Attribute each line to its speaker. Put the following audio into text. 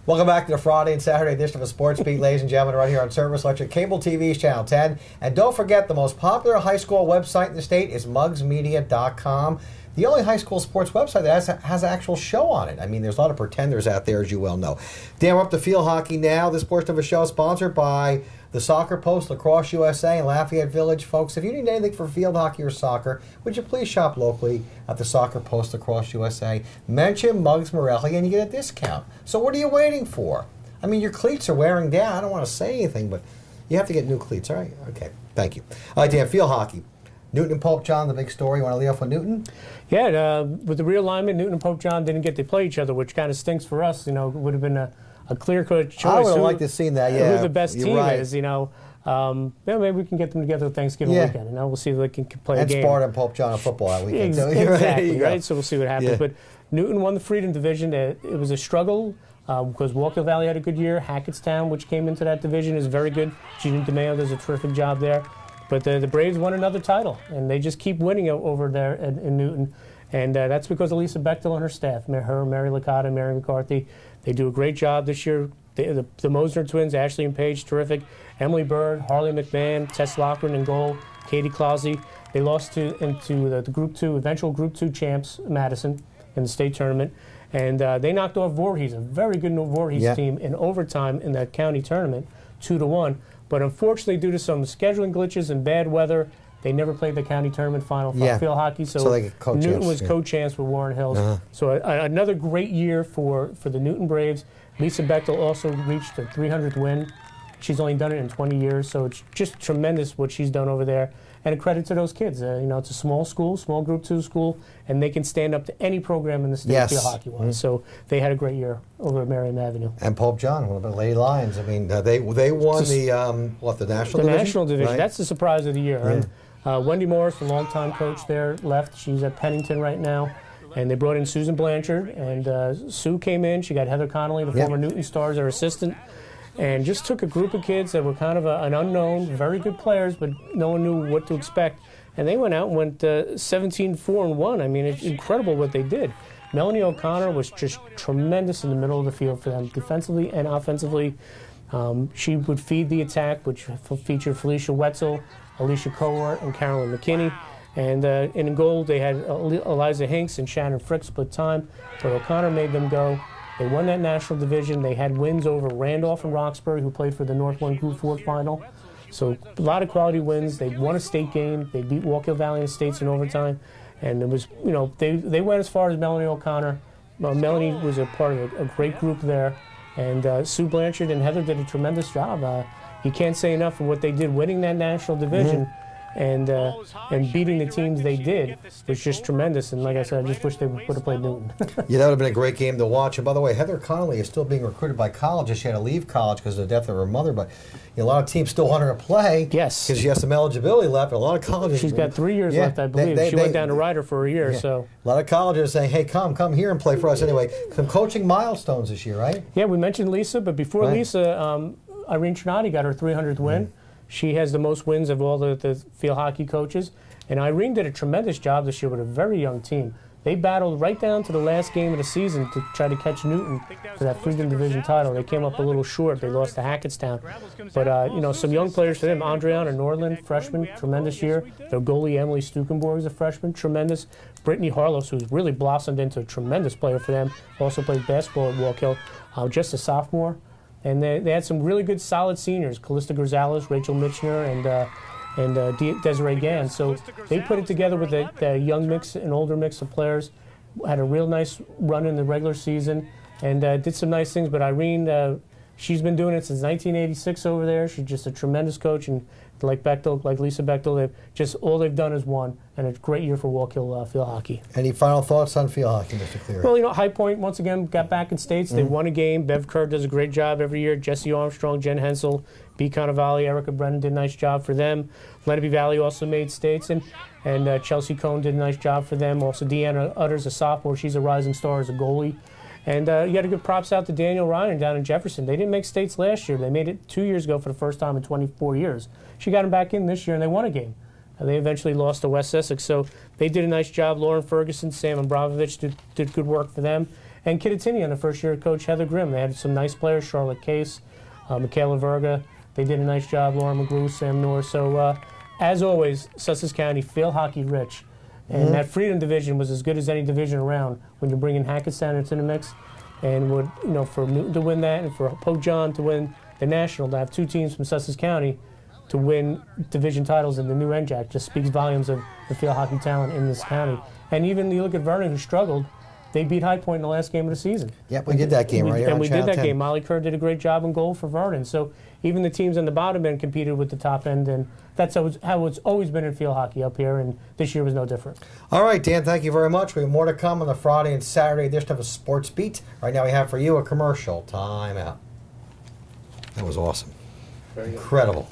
Speaker 1: Welcome back to the Friday and Saturday edition of the Sports Beat, ladies and gentlemen, right here on Service Electric Cable TV's Channel 10. And don't forget, the most popular high school website in the state is mugsmedia.com. The only high school sports website that has an actual show on it. I mean, there's a lot of pretenders out there, as you well know. Dan, we're up to field hockey now. This portion of the show is sponsored by the Soccer Post, Lacrosse USA, and Lafayette Village. Folks, if you need anything for field hockey or soccer, would you please shop locally at the Soccer Post, Lacrosse USA. Mention Muggs Morelli and you get a discount. So what are you waiting for? I mean, your cleats are wearing down. I don't want to say anything, but you have to get new cleats, all right? Okay, thank you. All right, Dan, field hockey. Newton and Pope John, the big story. You want to lead off with Newton?
Speaker 2: Yeah, with the realignment, Newton and Pope John didn't get to play each other, which kind of stinks for us. You know, it would have been a clear-cut choice. I
Speaker 1: would have liked to have seen that, yeah.
Speaker 2: Who the best team is, you know. Maybe we can get them together Thanksgiving weekend. You know, we'll see if they can play a game.
Speaker 1: And Sparta and Pope John football that weekend.
Speaker 2: Exactly, right? So we'll see what happens. Yeah. But Newton won the Freedom Division. It was a struggle because Wallkill Valley had a good year. Hackettstown, which came into that division, is very good. Gene DeMeo does a terrific job there. But the Braves won another title, and they just keep winning over there in Newton. And that's because of Lisa Bechtel and her staff, her, Mary Licata, Mary McCarthy. They do a great job this year. The Mosner twins, Ashley and Paige, terrific. Emily Bird, Harley McMahon, Tess Lochran in goal, Katie Clausey. They lost into the Group 2, eventual Group 2 champs, Madison, in the state tournament. And they knocked off Voorhees, a very good Voorhees team, in overtime in that county tournament, 2-1. But unfortunately, due to some scheduling glitches and bad weather, they never played the county tournament final for field hockey. So Newton was co-champs with Warren Hills. So another great year for the Newton Braves. Lisa Bechtel also reached a 300th win. She's only done it in 20 years, so it's just tremendous what she's done over there. And a credit to those kids. You know, it's a small school, small Group 2 school, and they can stand up to any program in the state field hockey-wise. So they had a great year over at Merriam Avenue.
Speaker 1: And Pope John, one of the Lady Lions. I mean, they won the national division?
Speaker 2: The national division. Right? That's the surprise of the year.
Speaker 1: Yeah.
Speaker 2: And Wendy Morris, the longtime coach there, left. She's at Pennington right now. And they brought in Susan Blanchard, and Sue came in. She got Heather Connolly, the former Newton Star, as her assistant, and just took a group of kids that were kind of an unknown, very good players, but no one knew what to expect. And they went out and went 17-4-1. I mean, it's incredible what they did. Melanie O'Connor was just tremendous in the middle of the field for them, defensively and offensively. She would feed the attack, which featured Felicia Wetzel, Alicia Cowart, and Carolyn McKinney. And in goal, they had Eliza Hinks and Shannon Frick split time, but O'Connor made them go. They won that national division. They had wins over Randolph and Roxbury, who played for the North 1 Group 4 final. So a lot of quality wins. They won a state game. They beat Wallkill Valley in the states in overtime. And it was, you know, they went as far as Melanie O'Connor. Melanie was a part of a great group there. And Sue Blanchard and Heather did a tremendous job. You can't say enough for what they did winning that national division. And beating the teams they did was just tremendous. And like I said, I just wish they would have played Newton.
Speaker 1: Yeah, that would have been a great game to watch. And by the way, Heather Connolly is still being recruited by colleges. She had to leave college because of the death of her mother, but a lot of teams still want her to play.
Speaker 2: Yes.
Speaker 1: Because she has some eligibility left. A lot of colleges.
Speaker 2: She's got 3 years left, I believe. She went down to Ryder for a year. So
Speaker 1: a lot of colleges are saying, hey, come here and play for us. Anyway, some coaching milestones this year, right?
Speaker 2: Yeah, we mentioned Lisa, but before Lisa, Irene Trinati got her 300th win. She has the most wins of all the field hockey coaches. And Irene did a tremendous job this year with a very young team. They battled right down to the last game of the season to try to catch Newton for that Freedom Division title. They came up a little short. They lost to Hackettstown. But, some young players for them. Andriana Nordland, freshman, tremendous year. Their goalie, Emily Stukenborg, is a freshman, tremendous. Brittany Harlos, who's really blossomed into a tremendous player for them, also plays basketball at Wallkill, just a sophomore. And they had some really good, solid seniors, Callista Grzales, Rachel Mitchner, and Desiree Gann. So they put it together with a young mix, an older mix of players, had a real nice run in the regular season, and did some nice things. But Irene, she's been doing it since 1986 over there. She's just a tremendous coach, and like Bechtel, like Lisa Bechtel, all they've done is won, and it's a great year for Wallkill field hockey.
Speaker 1: Any final thoughts on field hockey, Mr. Cleary?
Speaker 2: Well, High Point, once again, got back in states. They won a game. Bev Kerr does a great job every year. Jesse Armstrong, Jen Hensel, B. Cannavale, Erica Brennan did a nice job for them. Lenape Valley also made states, and Chelsea Cohn did a nice job for them. Also, Deanna Utters, a sophomore. She's a rising star as a goalie. And you got to give props out to Daniel Ryan down in Jefferson. They didn't make states last year. They made it 2 years ago for the first time in 24 years. She got them back in this year, and they won a game. They eventually lost to West Essex. So they did a nice job. Lauren Ferguson, Sam Abrovovich did good work for them. And Kittatinny on the first year of Coach Heather Grimm. They had some nice players, Charlotte Case, Michaela Verga. They did a nice job, Laura McGrew, Sam Noor. So, as always, Sussex County, field hockey rich. And that Freedom Division was as good as any division around when you're bringing Hackettstown into the mix. And would, for Newton to win that and for Pope John to win the National, to have two teams from Sussex County to win division titles in the new NJAC just speaks volumes of the field hockey talent in this county. And even you look at Vernon, who struggled, they beat High Point in the last game of the season.
Speaker 1: Yep, we did that game right here on
Speaker 2: And we
Speaker 1: Channel
Speaker 2: did that
Speaker 1: 10.
Speaker 2: game. Molly Kerr did a great job in goal for Vernon. So even the teams on the bottom end competed with the top end, and that's how it's always been in field hockey up here, and this year was no different.
Speaker 1: All right, Dan, thank you very much. We have more to come on the Friday and Saturday edition of a Sports Beat. Right now we have for you a commercial timeout. That was awesome. Incredible.